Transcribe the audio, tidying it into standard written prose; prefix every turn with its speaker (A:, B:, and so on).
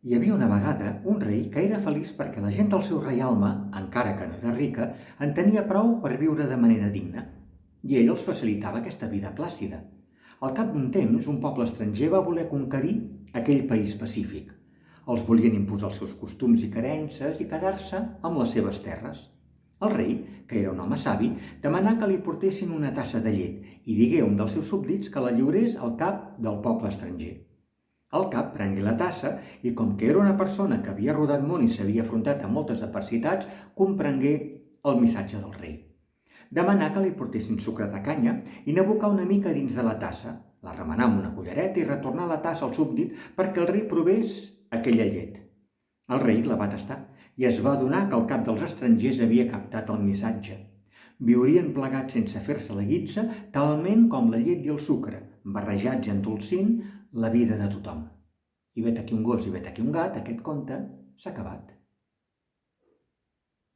A: Hi havia una vegada un rei que era feliç perquè la gent del seu reialme, encara que no era rica, en tenia prou per viure de manera digna, i ell els facilitava aquesta vida plàcida. Al cap d'un temps, un poble estranger va voler conquerir aquell país pacífic. Els volien imposar els seus costums i creences i quedar-se amb les seves terres. El rei, que era un home savi, demanà que li portessin una tassa de llet i digué a un dels seus súbdits que la lliurés al cap del poble estranger. El cap prengué la tassa i, com que era una persona que havia rodat món i s'havia afrontat a moltes adversitats, comprengué el missatge del rei. Demanà que li portessin sucre de canya i n'abocar una mica dins de la tassa, la remenà amb una cullereta i retornar la tassa al súbdit perquè el rei provés aquella llet. El rei la va tastar i es va adonar que el cap dels estrangers havia captat el missatge. Viurien plegats sense fer-se la guitza, talment com la llet i el sucre, barrejats i endolcint la vida de tothom. I vet aquí un gos i vet aquí un gat, aquest conte s'ha acabat.